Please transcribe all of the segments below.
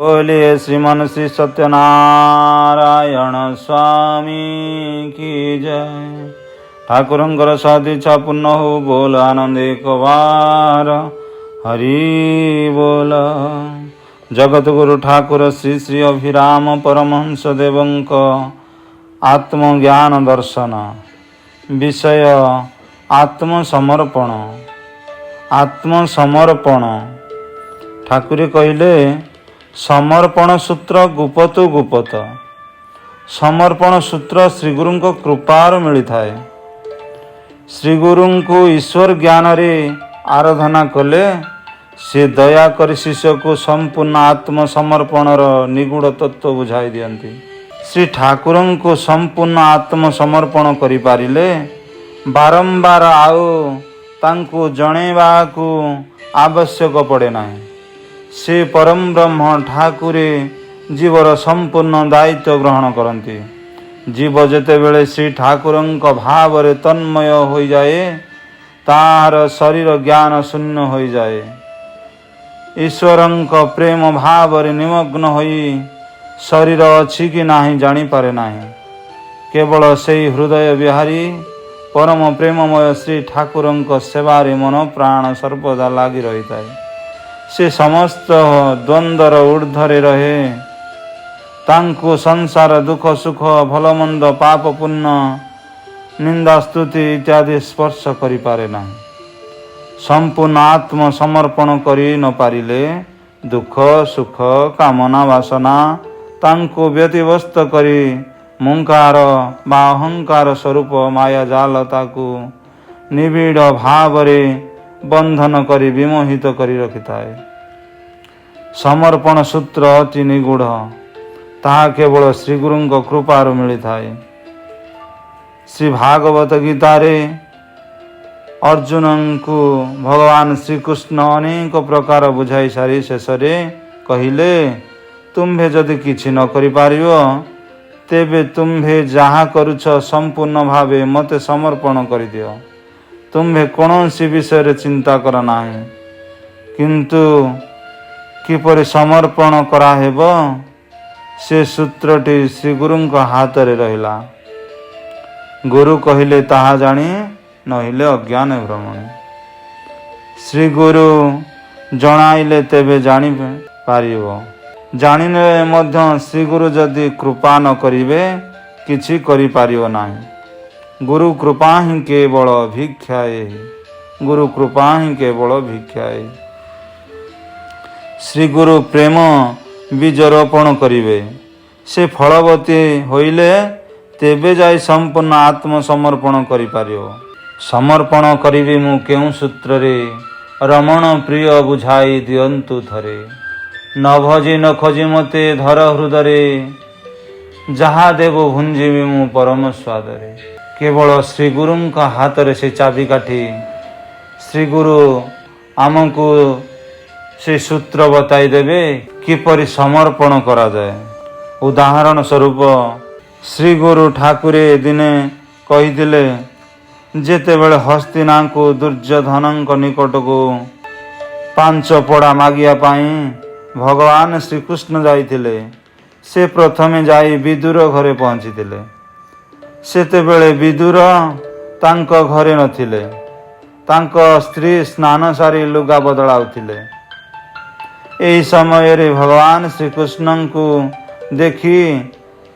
बोलिए श्रीमन श्री सत्यनारायण स्वामी की जय। ठाकुरंकर सदिच्छा पूर्ण हो बोल आनंद एक बार हरि बोल। जगत गुरु ठाकुर श्री श्री अभिराम परमहंस देवंक आत्मज्ञान दर्शन विषय आत्मसमर्पण। आत्मसमर्पण ठाकुर कहले समर्पण सूत्र गुपतु गुपत। समर्पण सूत्र श्रीगुरु कृपार मिली थाए। श्रीगुरु को ईश्वर ज्ञान रे आराधना कले से दया कर शिष्य को संपूर्ण आत्मसमर्पणर निगूढ़ तत्व बुझाई दियंती। श्री ठाकुर को संपूर्ण आत्मसमर्पण करि पारिले बारंबार आओ तांको जणेबा को आवश्यक पड़े ना। से परम ब्रह्म ठाकुरे जीवर संपूर्ण दायित्व ग्रहण करती। जीव जेतेबेले श्री ठाकुरंक भाव रे तन्मय हो जाए तार शरीर ज्ञान शून्य हो जाए। ईश्वरंक प्रेम भाव रे निमग्न होई शरीर अछि कि नाही जानी पारे नाही। केवल से हृदय विहारी परम प्रेममय श्री ठाकुरंक सेवारे मन प्राण सर्वदा लागी रही थाए। से समस्त द्वंद्वर ऊर्ध्वरे रहे। तांको संसार दुख सुख भल मंद पाप पुण्य निंदा स्तुति इत्यादि स्पर्श करि पारे नाही। संपूर्ण आत्म समर्पण करि न पारिले दुख सुख कामना वासना तांको व्यतिव्यस्त करि मुंकार बा अहंकार स्वरूप माया जाल ताकू निबिड़ भावरे बंधन करी विमोहित करी रखिथाए। समर्पण सूत्र अति निगूढ़ ताहा केवल श्रीगुरु कृपार मिली थाए। श्री भागवत गीता रे अर्जुन को भगवान श्रीकृष्ण अनेक प्रकार बुझाई सारी शेषरे कहिले तुम्भे जदि किछि न करि पारिबो तेबे तुम्भे जहाँ करुछ संपूर्ण भावे मते समर्पण करि दियो। तुम्हें कौनसी विषय चिंता कर नाही। किंतु किपरि समर्पण कराहेब से सूत्रटी श्री गुरु हाथ रे रहिला। गुरु कहिले ताहा जानी नहिले अज्ञान भ्रमणी। श्री गुरु जणाइले तेबे जानी पारिबो। जानिले मध्य श्री गुरु जदि कृपा न करिवे किछि करि पारिबो नाही। गुरु कृपा ही केवल भिक्षाए। गुरु कृपा ही केवल भिक्षाए। श्री गुरु प्रेम बीज रोपण करिवे से फलवती होइले तेबे जाई संपूर्ण आत्मसमर्पण करि पारियो। समर्पण करिवे मु केउ सूत्र रे रमण प्रिय बुझाई दियंतु थरे। न भजी न खोजी मते धर हृदरे जहा देव भुंजीवी मु परम स्वादरे। केवल श्री गुरु का हाथ रे से चाबी काठी श्री गुरु आमको से सूत्र बताई देवे किपरि समर्पण करा जाए। उदाहरण स्वरूप श्री गुरु ठाकुरे दिने कहिदिले जेतेबेले हस्तिना को दुर्योधनक निकट को 5 पड़ा मागिया पाई भगवान श्रीकृष्ण जाइथिले। से प्रथमे जाई विदुर घरे पहुंचीथिले। सेतेबेले विदुर तांको घरे नथिले। तांको स्त्री स्नान सारी लुगा बदलाउथिले। एही समय रे भगवान श्रीकृष्ण को देखी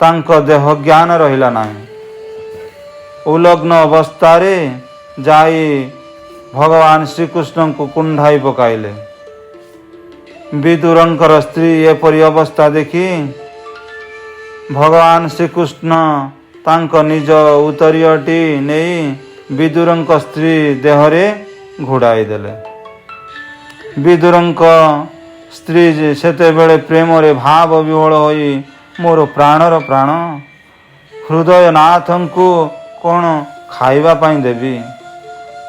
तांको देह ज्ञान रहिला नाही। उलग्न अवस्था रे जाई भगवान श्रीकृष्ण को कुंढाई पकाइले। विदुरंकर स्त्री एपरि अवस्था देखी भगवान श्रीकृष्ण तांको निज उतरियटी नहीं विदुरंक स्त्री देहरे घोड़ाई देले। विदुरंक स्त्री सेतेबेले प्रेम रे भाव विह्वल होई मोर प्राणर प्राण हृदय नाथंकु कौन खाइबा पाई देवी।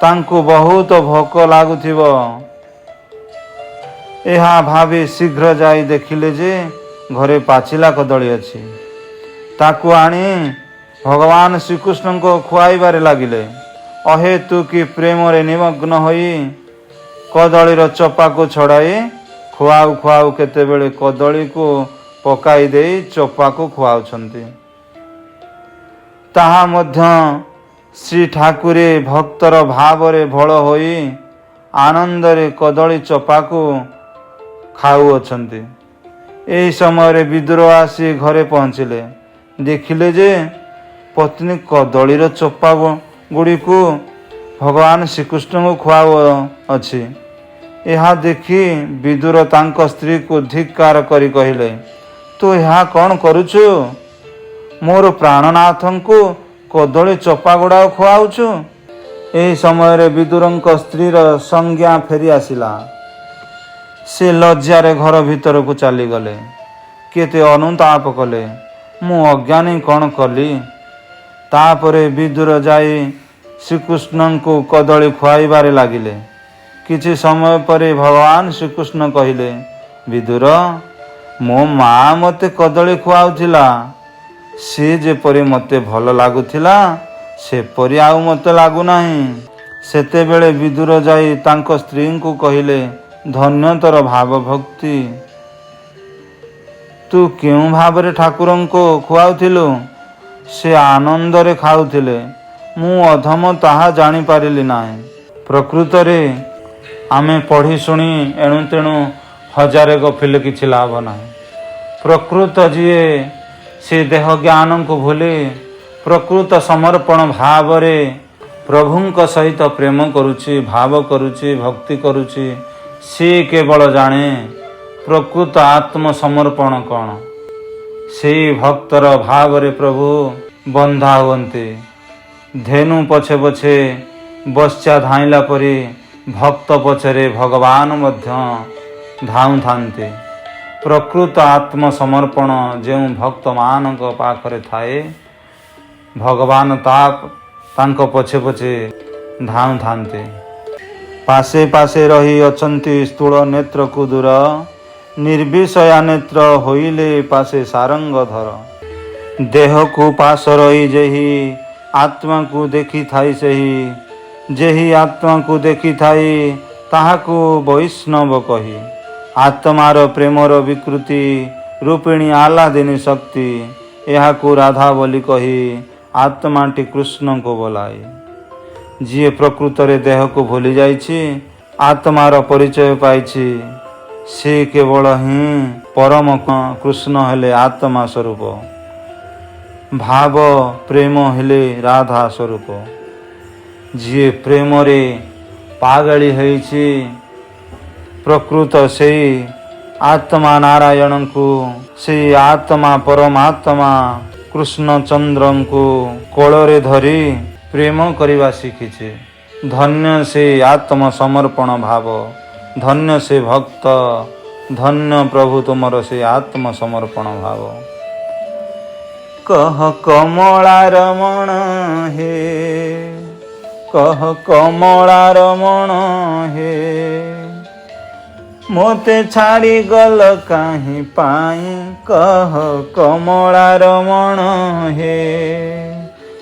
तांको बहुत भोक लागुथिबो। एहा भावी शीघ्र जाई देखिले जे घरे पाचिला कदली अछि। ताकू आनी भगवान श्रीकृष्ण को खुआइबारे लागिले। अहेतु कि प्रेम रे निमग्न होई कदलीर चपा को छड़ाई ଖୁଆଉ ଖୁଆଉ କେତେବେଳେ କଦଳୀକୁ ପକାଇ ଦେଇ ଚୋପାକୁ ଖୁଆଉଛନ୍ତି। ତାହା ମଧ୍ୟ ଶ୍ରୀ ଠାକୁରେ ଭକ୍ତର ଭାବରେ ଭୋଳ ହୋଇ ଆନନ୍ଦରେ କଦଳୀ ଚୋପାକୁ ଖାଉଅଛନ୍ତି। ଏହି ସମୟରେ ବିଦୁର ଆସି ଘରେ ପହଞ୍ଚିଲେ। ଦେଖିଲେ ଯେ ପତ୍ନୀ କଦଳୀର ଚୋପା ଗୁଡ଼ିକୁ ଭଗବାନ ଶ୍ରୀକୃଷ୍ଣଙ୍କୁ ଖୁଆଉଅଛି। ଏହା ଦେଖି ବିଦୁର ତାଙ୍କ ସ୍ତ୍ରୀକୁ ଧିକ୍କାର କରି କହିଲେ, ତୁ ଏହା କ'ଣ କରୁଛୁ? ମୋର ପ୍ରାଣନାଥଙ୍କୁ କଦଳୀ ଚୋପା ଗୁଡ଼ାକ ଖୁଆଉଛୁ। ଏହି ସମୟରେ ବିଦୁରଙ୍କ ସ୍ତ୍ରୀର ସଂଜ୍ଞା ଫେରି ଆସିଲା। ସେ ଲଜ୍ଜାରେ ଘର ଭିତରକୁ ଚାଲିଗଲେ। କେତେ ଅନୁତାପ କଲେ, ମୁଁ ଅଜ୍ଞାନୀ କ'ଣ କଲି? ତାପରେ ବିଦୁର ଯାଇ ଶ୍ରୀକୃଷ୍ଣଙ୍କୁ କଦଳୀ ଖୁଆଇବାରେ ଲାଗିଲେ। କିଛି ସମୟ ପରେ ଭଗବାନ ଶ୍ରୀକୃଷ୍ଣ କହିଲେ, ବିଦୁର, ମୋ ମା ମୋତେ କଦଳୀ ଖୁଆଉଥିଲା। ସେ ଯେପରି ମୋତେ ଭଲ ଲାଗୁଥିଲା ସେପରି ଆଉ ମୋତେ ଲାଗୁନାହିଁ। ସେତେବେଳେ ବିଦୁର ଯାଇ ତାଙ୍କ ସ୍ତ୍ରୀଙ୍କୁ କହିଲେ, ଧନ୍ୟ ତୋର ଭାବ ଭକ୍ତି। ତୁ କେଉଁ ଭାବରେ ଠାକୁରଙ୍କୁ ଖୁଆଉଥିଲୁ? ସେ ଆନନ୍ଦରେ ଖାଉଥିଲେ, ମୁଁ ଅଧମ ତାହା ଜାଣିପାରିଲି ନାହିଁ। ପ୍ରକୃତରେ ଆମେ ପଢ଼ି ଶୁଣି ଏଣୁ ତେଣୁ ହଜାରେ ଗପିଲେ କିଛି ଲାଭ ନାହିଁ। ପ୍ରକୃତ ଯିଏ ସେ ଦେହ ଜ୍ଞାନକୁ ଭୁଲି ପ୍ରକୃତ ସମର୍ପଣ ଭାବରେ ପ୍ରଭୁଙ୍କ ସହିତ ପ୍ରେମ କରୁଛି, ଭାବ କରୁଛି, ଭକ୍ତି କରୁଛି, ସେ କେବଳ ଜାଣେ ପ୍ରକୃତ ଆତ୍ମସମର୍ପଣ କ'ଣ। ସେହି ଭକ୍ତର ଭାବରେ ପ୍ରଭୁ ବନ୍ଧା ହୁଅନ୍ତି। ଧେନୁ ପଛେ ପଛେ ବସ୍ୟା ଧାଇଁଲା ପରି ଭକ୍ତ ପଛରେ ଭଗବାନ ମଧ୍ୟ ଧାଉଁଥାନ୍ତି। ପ୍ରକୃତ ଆତ୍ମସମର୍ପଣ ଯେଉଁ ଭକ୍ତମାନଙ୍କ ପାଖରେ ଥାଏ, ଭଗବାନ ତାଙ୍କ ପଛେ ପଛେ ଧାଉଁଥାନ୍ତି। ପାଶେ ପାଶେ ରହି ଅଛନ୍ତି ସ୍ଥୂଳ ନେତ୍ରକୁ ଦୂର, ନିର୍ବିଷୟା ନେତ୍ର ହୋଇଲେ ପାଶେ ସାରଙ୍ଗଧର। ଦେହକୁ ପାଶ ରହି ଯେହି ଆତ୍ମାକୁ ଦେଖିଥାଇ ଯେହି ଆତ୍ମାକୁ ଦେଖିଥାଇ ତାହାକୁ ବୈଷ୍ଣବ କହି। ଆତ୍ମାର ପ୍ରେମର ବିକୃତି ରୂପିଣୀ ଆହ୍ଲାଦିନୀ ଶକ୍ତି, ଏହାକୁ ରାଧା ବୋଲି କହି ଆତ୍ମାଟି କୃଷ୍ଣଙ୍କୁ ବୋଲାଏ। ଯିଏ ପ୍ରକୃତରେ ଦେହକୁ ଭୁଲି ଯାଇଛି, ଆତ୍ମାର ପରିଚୟ ପାଇଛି, ସେ କେବଳ ହିଁ ପରମ କୃଷ୍ଣ ହେଲେ ଆତ୍ମା ସ୍ୱରୂପ। ଭାବ ପ୍ରେମ ହେଲେ ରାଧା ସ୍ୱରୂପ। ଯିଏ ପ୍ରେମରେ ପାଗଳି ହୋଇଛି, ପ୍ରକୃତ ସେଇ ଆତ୍ମା ନାରାୟଣଙ୍କୁ, ସେଇ ଆତ୍ମା ପରମାତ୍ମା କୃଷ୍ଣଚନ୍ଦ୍ରଙ୍କୁ କୋଳରେ ଧରି ପ୍ରେମ କରିବା ଶିଖିଛି। ଧନ୍ୟ ସେ ଆତ୍ମସମର୍ପଣ ଭାବ, ଧନ୍ୟ ସେ ଭକ୍ତ, ଧନ୍ୟ ପ୍ରଭୁ ତୁମର ସେ ଆତ୍ମସମର୍ପଣ ଭାବ। କହ କମଳା ରମଣ ହେ, କହ କମଳା ରମଣ ହେ, ମୋତେ ଛାଡ଼ି ଗଲ କାହିଁ ପାଇଁ? କହ କମଳା ରମଣ ହେ।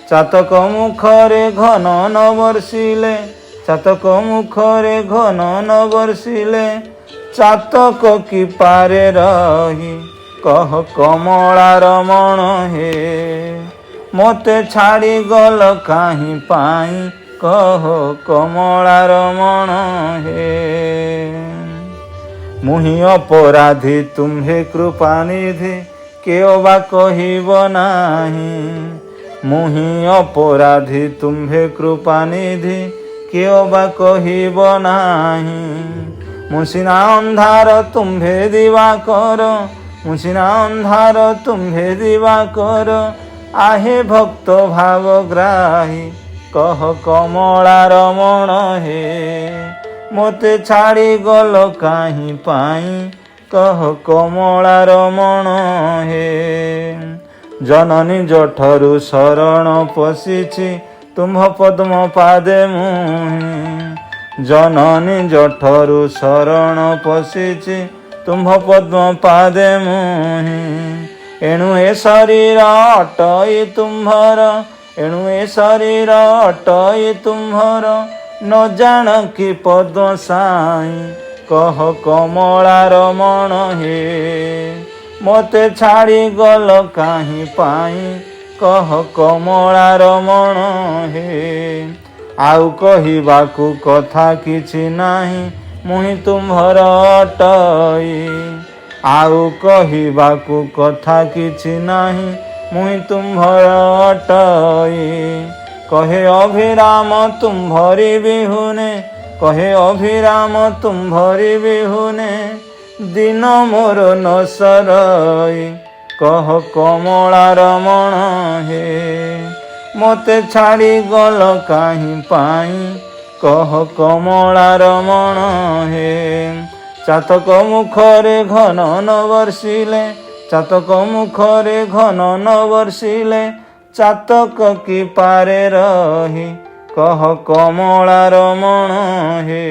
ଚାତକ ମୁଖରେ ଘନ ନ ବର୍ଷିଲେ, ଚାତକ ମୁଖରେ ଘନ ନ ବର୍ଷିଲେ, ଚାତକ କି ପାରେ ରହି। କହ କମଳା ରମଣ ହେ, ମୋତେ ଛାଡ଼ି ଗଲ କାହିଁ ପାଇଁ? କହ କମଳା ରମଣ ହେ। ମୁହିଁ ଅପରାଧୀ ତୁମ୍ଭେ କୃପାନିଧି, କେଓ ବା କହିବ ନାହିଁ। ମୁହିଁ ଅପରାଧୀ ତୁମ୍ଭେ କୃପାନିଧି, କେଓ ବା କହିବ ନାହିଁ। ମୁଁ ସିନା ଅନ୍ଧାର ତୁମ୍ଭେ ଦିବାକର, ମୁଁ ସିନା ଅନ୍ଧାର ତୁମ୍ଭେ ଦିବାକର, आहे ଭକ୍ତ ଭାବଗ୍ରାହୀ। କହ କମଳା ରମଣ ହେ, ମୋତେ ଛାଡ଼ି ଗଲ କାହିଁ ପାଇଁ? କହ କମଳା ରମଣ ହେ। ଜନନୀ ଜଠରୁ ଶରଣ ପଶିଛି, ତୁମ୍ଭ ପଦ୍ମ ପାଦେ ମୁହିଁ। ଜନନୀ ଜଠରୁ ଶରଣ ପଶିଛି, ତୁମ୍ଭ ପଦ୍ମ ପାଦେ ମୁହିଁ। ଏଣୁ ଏ ଶରୀର ଅଟଇ ତୁମ୍ଭର, ଏଣୁ ଏ ଶରୀର ଅଟଇ ତୁମ୍ଭର, ନ ଜାଣ କି ପଦ୍ମ ସାଇଁ। कह कमला रमण हे मते छाड़ी गल काहीं पाई कह कमला रमण हे आउ कहिबाकू कथा किछि नाही मुहि तुम्हर अटई आउ कहिबाकू कथा किछि नाही मुहि तुम्हर अटई कहे अभिराम तुम्भरी बिहुने कहे अभिराम तुम्भरी बिहुने दिन मोर न सरई कह कमला रमण हे मते छाड़ी गल काहीं पाई कह कमला रमण हे चातक मुखरे घन न वर्षिले चातक मुखरे घन न वर्षिले चातक की पारे रही कह कमला रमण हे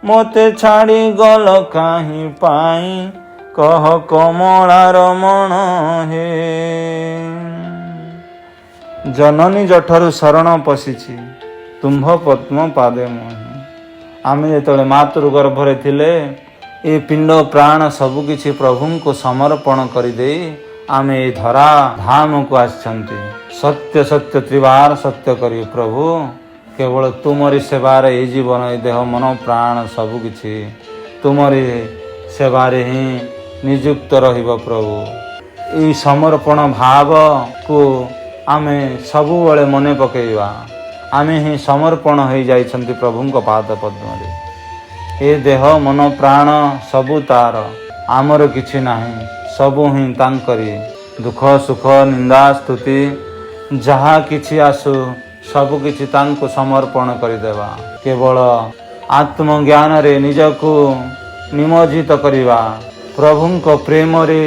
मते छाड़ी गल काहीं पाई कह कमला रमण हे जननी जठरु शरण पशिछि तुम्भ पद्म पादे मोहि आमे जेतबेले मातृ गर्भरे थिले ए पिंड प्राण सबकिछि प्रभु को समर्पण करदे आमे ए धरा धाम को आछंती सत्य सत्य त्रिवार सत्य करी प्रभु केवल तुमरी सेवारे ए जीवन ए देह मन प्राण सबकिछि तुमरी सेवारे ही नियुक्त रहिब प्रभु ए समर्पण भाव को आमे सबुबले मने पकेइबा आमे ही समर्पण हो जाइछंती प्रभुଙ୍କ पाद पद्मरे ए देह मन प्राण सबु तार आमर किछि नाही सबु ही तांकरी दुख सुख निंदा स्तुति जहा किछि आसु सबु किछि तांको समर्पण करिदेवा केवल आत्मज्ञान रे निजको निमज्जित करिवा प्रभुଙ୍କ प्रेम रे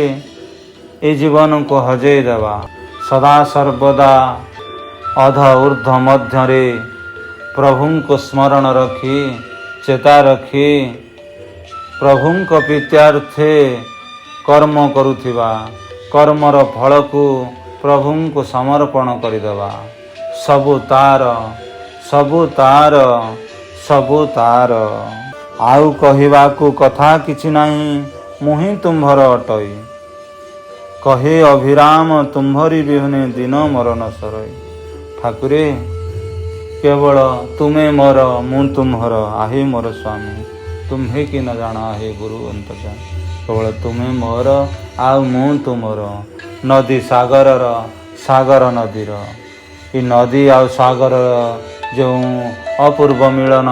ए जीवन को हजेई देवा सदा सर्वदा अध ऊर्ध्व मध्य रे प्रभुଙ୍କ स्मरण रखी चेता रखी प्रभुଙ୍କ प्रीत्यार्थे कर्म करुथिबा कर्मर फल को प्रभुଙ୍କୁ समर्पण करिदेवा सबु तार सबु तार सबु तार आउ कहिबाकू कथा किछि नाही मुहि तुम्भर अटई कहे अभिराम तुम्भरी बिहुने दिन मोर न सरई ठाकुरे केवल तुमे मोर मु तुम्हर आहे मोर स्वामी तुम्हे कि न जाना हे गुरु अंतजा केवल तुमे मोर आ मु तुमर नदी सागर सागर नदीर ई नदी आ सागर जो अपूर्व मिलन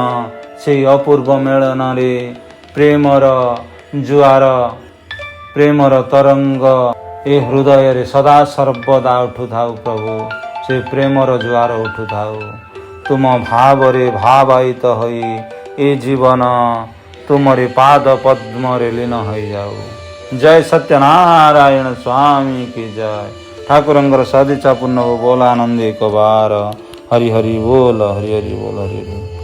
से अपूर्व मिलन रे प्रेमर जुआर प्रेमर तरंग ए हृदय रे सदा सर्वदा उठुथाउ प्रभु से प्रेमर जुआर उठुथाउ तुम भाव रे भावायित होई ए जीवन तुमरे पाद पद्म रे लीन हो जाऊ। जय सत्यनारायण स्वामी की जय। ठाकुरंगर सदिचा पुण्य बोल आनंद एक बार हरि हरि बोल हरि हरि बोल हरि हरि।